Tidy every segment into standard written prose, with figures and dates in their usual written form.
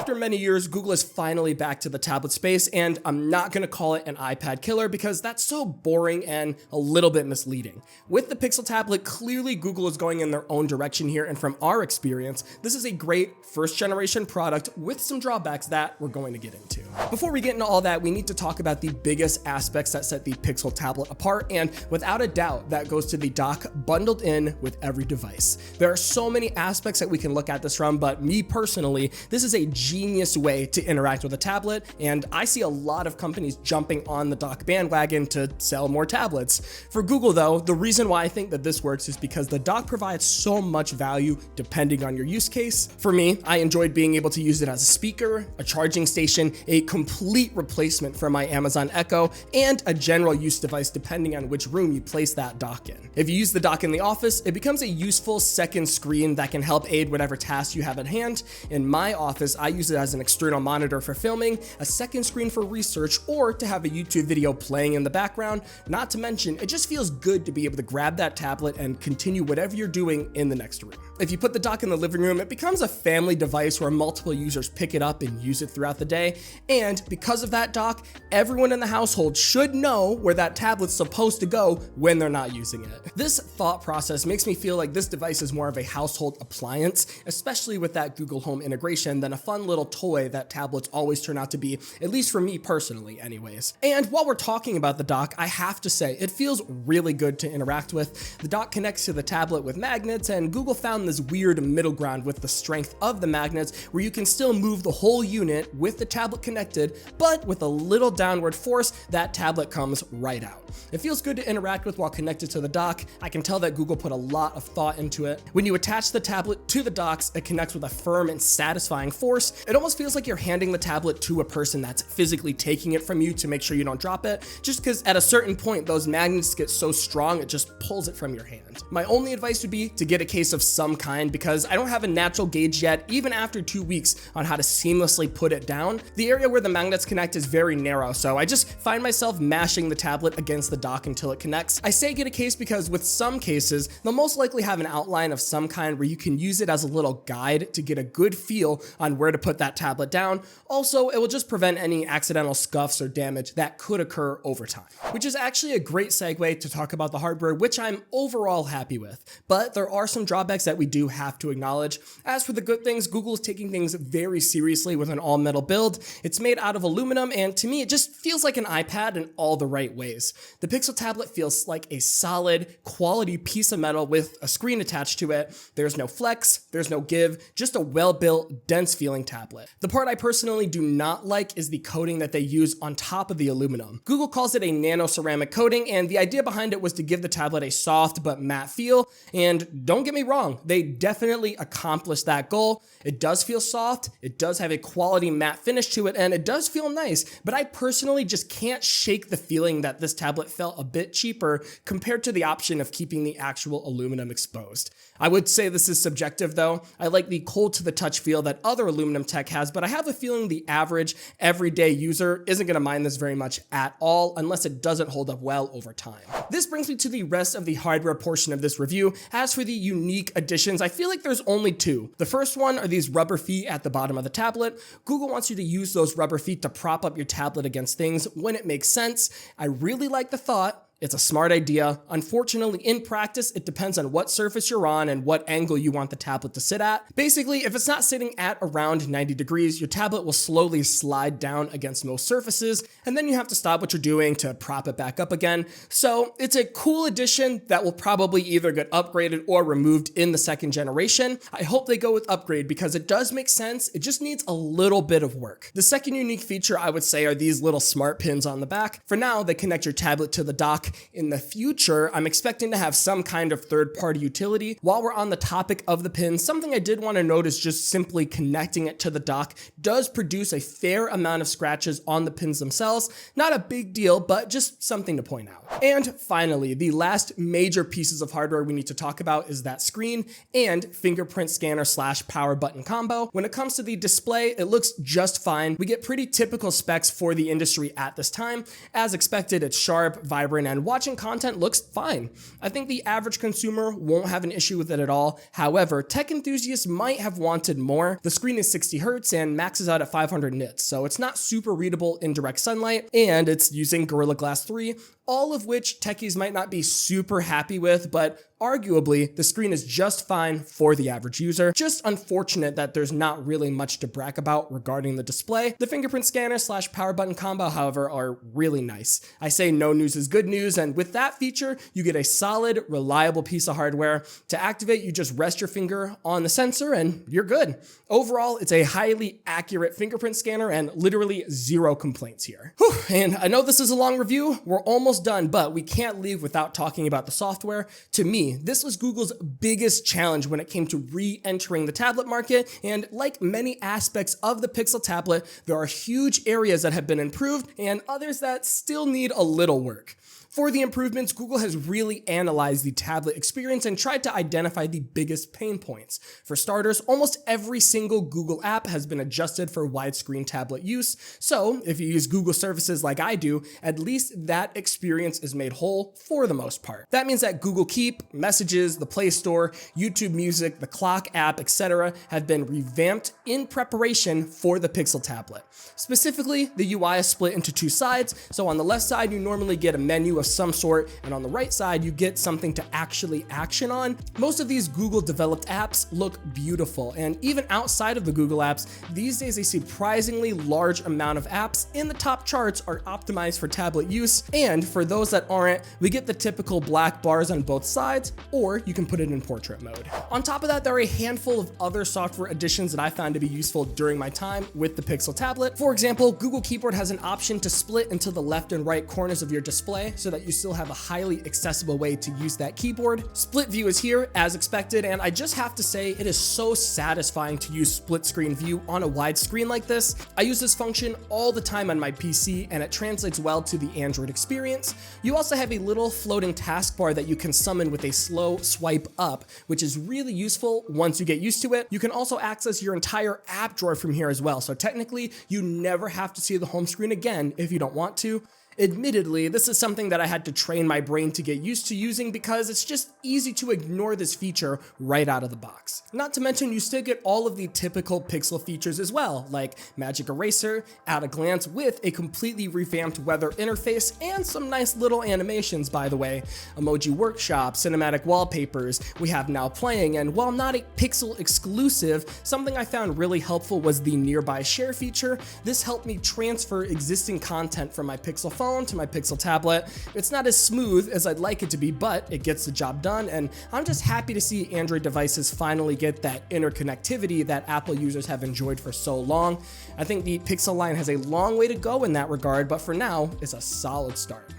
After many years, Google is finally back to the tablet space, and I'm not going to call it an iPad killer because that's so boring and a little bit misleading. With the Pixel tablet, clearly Google is going in their own direction here, and from our experience, this is a great first generation product with some drawbacks that we're going to get into. Before we get into all that, we need to talk about the biggest aspects that set the Pixel tablet apart, and without a doubt, that goes to the dock bundled in with every device. There are so many aspects that we can look at this from, but me personally, this is a genius way to interact with a tablet, and I see a lot of companies jumping on the dock bandwagon to sell more tablets. For Google though, the reason why I think that this works is because the dock provides so much value depending on your use case. For me, I enjoyed being able to use it as a speaker, a charging station, a complete replacement for my Amazon Echo, and a general use device depending on which room you place that dock in. If you use the dock in the office, it becomes a useful second screen that can help aid whatever tasks you have at hand. In my office, I use it as an external monitor for filming, a second screen for research, or to have a YouTube video playing in the background. Not to mention, it just feels good to be able to grab that tablet and continue whatever you're doing in the next room. If you put the dock in the living room, it becomes a family device where multiple users pick it up and use it throughout the day. And because of that dock, everyone in the household should know where that tablet's supposed to go when they're not using it. This thought process makes me feel like this device is more of a household appliance, especially with that Google Home integration, than a fun little toy that tablets always turn out to be, at least for me personally anyways. And while we're talking about the dock, I have to say, it feels really good to interact with. The dock connects to the tablet with magnets, and Google found this weird middle ground with the strength of the magnets where you can still move the whole unit with the tablet connected, but with a little downward force, that tablet comes right out. It feels good to interact with while connected to the dock. I can tell that Google put a lot of thought into it. When you attach the tablet to the docks, it connects with a firm and satisfying force. It almost feels like you're handing the tablet to a person that's physically taking it from you to make sure you don't drop it, just because at a certain point, those magnets get so strong, it just pulls it from your hand. My only advice would be to get a case of some kind, because I don't have a natural gauge yet, even after 2 weeks, on how to seamlessly put it down. The area where the magnets connect is very narrow, so I just find myself mashing the tablet against the dock until it connects. I say get a case because with some cases, they'll most likely have an outline of some kind where you can use it as a little guide to get a good feel on where to put that tablet down. Also, it will just prevent any accidental scuffs or damage that could occur over time. Which is actually a great segue to talk about the hardware, which I'm overall happy with. But there are some drawbacks that we do have to acknowledge. As for the good things, Google is taking things very seriously with an all-metal build. It's made out of aluminum, and to me, it just feels like an iPad in all the right ways. The Pixel tablet feels like a solid, quality piece of metal with a screen attached to it. There's no flex, there's no give, just a well-built, dense-feeling tablet. The part I personally do not like is the coating that they use on top of the aluminum. Google calls it a nano-ceramic coating, and the idea behind it was to give the tablet a soft but matte feel, and don't get me wrong, they definitely accomplished that goal. It does feel soft, it does have a quality matte finish to it, and it does feel nice, but I personally just can't shake the feeling that this tablet felt a bit cheaper compared to the option of keeping the actual aluminum exposed. I would say this is subjective though. I like the cold to the touch feel that other aluminum tech has, but I have a feeling the average everyday user isn't going to mind this very much at all unless it doesn't hold up well over time. This brings me to the rest of the hardware portion of this review. As for the unique additions, I feel like there's only two. The first one are these rubber feet at the bottom of the tablet. Google wants you to use those rubber feet to prop up your tablet against things when it makes sense. I really like the thought. It's a smart idea. Unfortunately, in practice, it depends on what surface you're on and what angle you want the tablet to sit at. Basically, if it's not sitting at around 90 degrees, your tablet will slowly slide down against most surfaces, and then you have to stop what you're doing to prop it back up again. So it's a cool addition that will probably either get upgraded or removed in the second generation. I hope they go with upgrade because it does make sense. It just needs a little bit of work. The second unique feature I would say are these little smart pins on the back. For now, they connect your tablet to the dock. In the future, I'm expecting to have some kind of third-party utility. While we're on the topic of the pins, something I did want to note is just simply connecting it to the dock does produce a fair amount of scratches on the pins themselves. Not a big deal, but just something to point out. And finally, the last major pieces of hardware we need to talk about is that screen and fingerprint scanner / power button combo. When it comes to the display, it looks just fine. We get pretty typical specs for the industry at this time. As expected, it's sharp, vibrant, and and watching content looks fine. I think the average consumer won't have an issue with it at all. However, tech enthusiasts might have wanted more. The screen is 60 Hz and maxes out at 500 nits, so it's not super readable in direct sunlight, and it's using Gorilla Glass 3, all of which techies might not be super happy with, but arguably, the screen is just fine for the average user. Just unfortunate that there's not really much to brag about regarding the display. The fingerprint scanner / power button combo, however, are really nice. I say no news is good news, and with that feature, you get a solid, reliable piece of hardware. To activate, you just rest your finger on the sensor and you're good. Overall, it's a highly accurate fingerprint scanner and literally zero complaints here. Whew, and I know this is a long review, we're almost done, but we can't leave without talking about the software. To me, this was Google's biggest challenge when it came to re-entering the tablet market, and like many aspects of the Pixel tablet, there are huge areas that have been improved and others that still need a little work. For the improvements, Google has really analyzed the tablet experience and tried to identify the biggest pain points. For starters, almost every single Google app has been adjusted for widescreen tablet use, so if you use Google services like I do, at least that experience is made whole for the most part. That means that Google Keep, Messages, the Play Store, YouTube Music, the Clock app, etc. have been revamped in preparation for the Pixel tablet. Specifically, the UI is split into two sides, so on the left side you normally get a menu of some sort, and on the right side you get something to actually action on. Most of these Google developed apps look beautiful, and even outside of the Google apps, these days a surprisingly large amount of apps in the top charts are optimized for tablet use, and for those that aren't, we get the typical black bars on both sides, or you can put it in portrait mode. On top of that, there are a handful of other software additions that I found to be useful during my time with the Pixel tablet. For example, Google Keyboard has an option to split into the left and right corners of your display so that you still have a highly accessible way to use that keyboard. Split view is here as expected, and I just have to say it is so satisfying to use split screen view on a wide screen like this. I use this function all the time on my PC and it translates well to the Android experience. You also have a little floating taskbar that you can summon with a slow swipe up, which is really useful once you get used to it. You can also access your entire app drawer from here as well, so technically you never have to see the home screen again if you don't want to. Admittedly, this is something that I had to train my brain to get used to using because it's just easy to ignore this feature right out of the box. Not to mention, you still get all of the typical Pixel features as well, like Magic Eraser, at a glance with a completely revamped weather interface, and some nice little animations, by the way. Emoji Workshop, cinematic wallpapers, we have Now Playing, and while not a Pixel exclusive, something I found really helpful was the Nearby Share feature. This helped me transfer existing content from my Pixel phone to my Pixel tablet. It's not as smooth as I'd like it to be, but it gets the job done, and I'm just happy to see Android devices finally get that interconnectivity that Apple users have enjoyed for so long. I think the Pixel line has a long way to go in that regard, but for now, it's a solid start.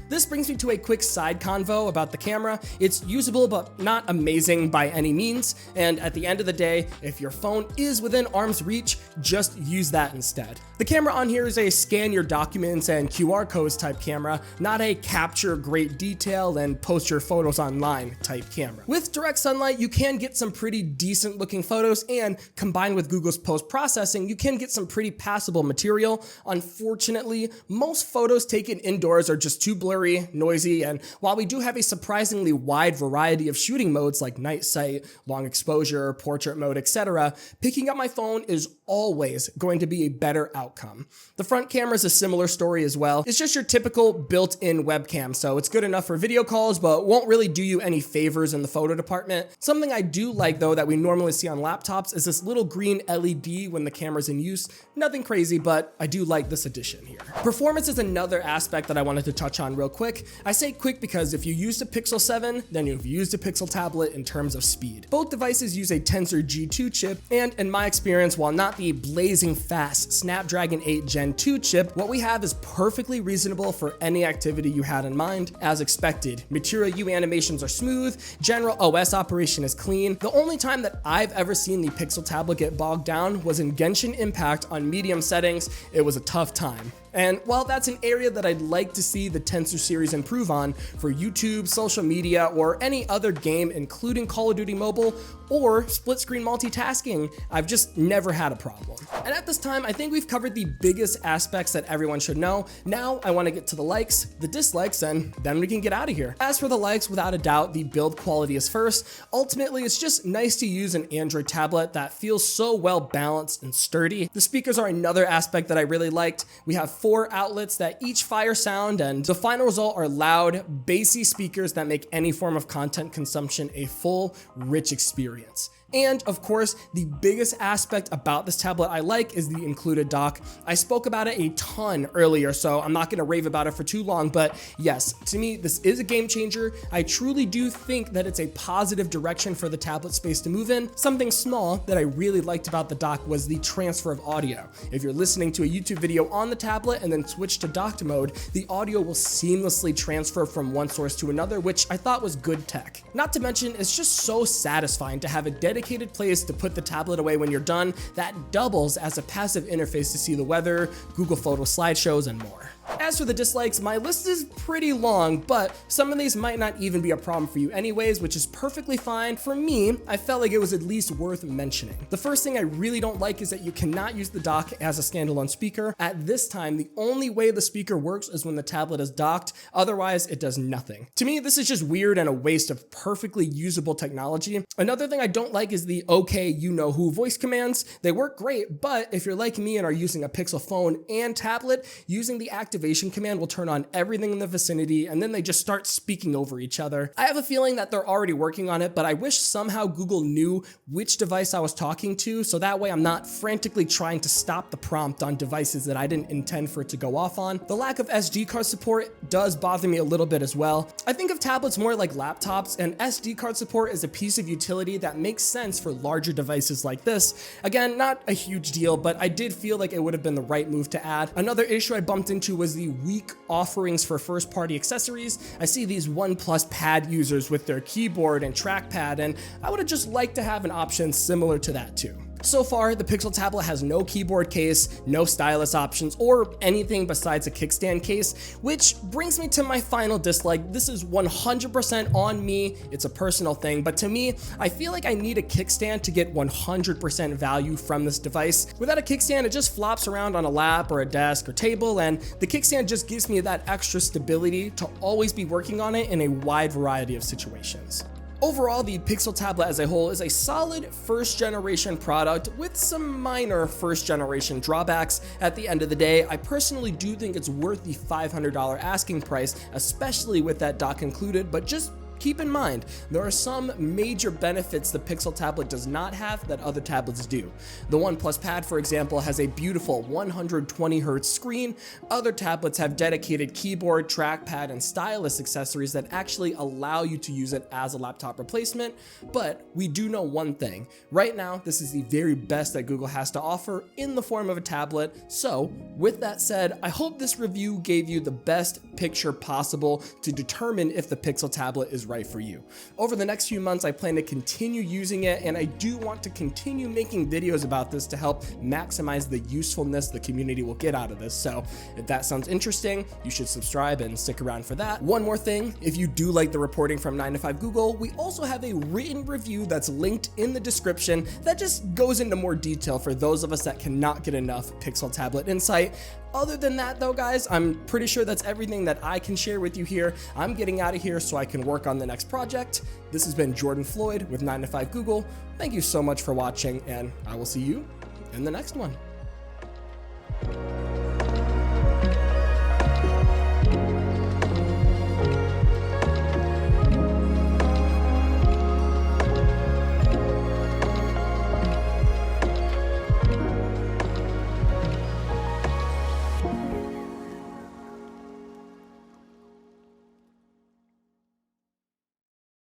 This brings me to a quick side convo about the camera. It's usable, but not amazing by any means, and at the end of the day, if your phone is within arm's reach, just use that instead. The camera on here is a scan your documents and QR codes type camera, not a capture great detail and post your photos online type camera. With direct sunlight, you can get some pretty decent looking photos, and combined with Google's post-processing, you can get some pretty passable material. Unfortunately, most photos taken indoors are just too blurry, noisy, and while we do have a surprisingly wide variety of shooting modes like night sight, long exposure, portrait mode, etc., picking up my phone is always going to be a better outcome. The front camera is a similar story as well. It's just your typical built-in webcam, so it's good enough for video calls, but won't really do you any favors in the photo department. Something I do like though that we normally see on laptops is this little green LED when the camera's in use. Nothing crazy, but I do like this addition here. Performance is another aspect that I wanted to touch on real quick. I say quick because if you used a Pixel 7, then you've used a Pixel tablet in terms of speed. Both devices use a Tensor G2 chip, and in my experience, while not the blazing fast Snapdragon 8 Gen 2 chip, what we have is perfectly reasonable for any activity you had in mind. As expected, Material U animations are smooth, general OS operation is clean. The only time that I've ever seen the Pixel tablet get bogged down was in Genshin Impact on medium settings. It was a tough time. And while that's an area that I'd like to see the Tensor series improve on for YouTube, social media, or any other game, including Call of Duty Mobile or split screen multitasking, I've just never had a problem. And at this time, I think we've covered the biggest aspects that everyone should know. Now I want to get to the likes, the dislikes, and then we can get out of here. As for the likes, without a doubt, the build quality is first. Ultimately, it's just nice to use an Android tablet that feels so well balanced and sturdy. The speakers are another aspect that I really liked. We have 4 outlets that each fire sound, and the final result are loud, bassy speakers that make any form of content consumption a full, rich experience. And of course, the biggest aspect about this tablet I like is the included dock. I spoke about it a ton earlier, so I'm not gonna rave about it for too long, but yes, to me, this is a game changer. I truly do think that it's a positive direction for the tablet space to move in. Something small that I really liked about the dock was the transfer of audio. If you're listening to a YouTube video on the tablet and then switch to docked mode, the audio will seamlessly transfer from one source to another, which I thought was good tech. Not to mention, it's just so satisfying to have a dedicated place to put the tablet away when you're done that doubles as a passive interface to see the weather, Google Photo slideshows, and more. As for the dislikes, my list is pretty long, but some of these might not even be a problem for you anyways, which is perfectly fine. For me, I felt like it was at least worth mentioning. The first thing I really don't like is that you cannot use the dock as a standalone speaker. At this time, the only way the speaker works is when the tablet is docked, otherwise it does nothing. To me, this is just weird and a waste of perfectly usable technology. Another thing I don't like is the okay you know who voice commands. They work great, but if you're like me and are using a Pixel phone and tablet, using the activation command will turn on everything in the vicinity, and then they just start speaking over each other. I have a feeling that they're already working on it, but I wish somehow Google knew which device I was talking to, so that way I'm not frantically trying to stop the prompt on devices that I didn't intend for it to go off on. The lack of SD card support does bother me a little bit as well. I think of tablets more like laptops, and SD card support is a piece of utility that makes sense for larger devices like this. Again, not a huge deal, but I did feel like it would have been the right move to add. Another issue I bumped into was the weak offerings for first-party accessories. I see these OnePlus Pad users with their keyboard and trackpad, and I would have just liked to have an option similar to that too. So far, the Pixel tablet has no keyboard case, no stylus options, or anything besides a kickstand case, which brings me to my final dislike. This is 100% on me. It's a personal thing, but to me, I feel like I need a kickstand to get 100% value from this device. Without a kickstand, it just flops around on a lap or a desk or table, and the kickstand just gives me that extra stability to always be working on it in a wide variety of situations. Overall, the Pixel tablet as a whole is a solid first-generation product with some minor first-generation drawbacks. At the end of the day, I personally do think it's worth the $500 asking price, especially with that dock included, but just keep in mind, there are some major benefits the Pixel tablet does not have that other tablets do. The OnePlus Pad, for example, has a beautiful 120Hz screen. Other tablets have dedicated keyboard, trackpad, and stylus accessories that actually allow you to use it as a laptop replacement. But we do know one thing. Right now, this is the very best that Google has to offer in the form of a tablet. So, with that said, I hope this review gave you the best picture possible to determine if the Pixel tablet is right for you. Over the next few months, I plan to continue using it, and I do want to continue making videos about this to help maximize the usefulness the community will get out of this. So if that sounds interesting, you should subscribe and stick around for that. One more thing, if you do like the reporting from 9to5Google, we also have a written review that's linked in the description that just goes into more detail for those of us that cannot get enough Pixel tablet insight. Other than that though, guys, I'm pretty sure that's everything that I can share with you here. I'm getting out of here so I can work on the next project. This has been Jordan Floyd with 9to5Google. Thank you so much for watching, and I will see you in the next one.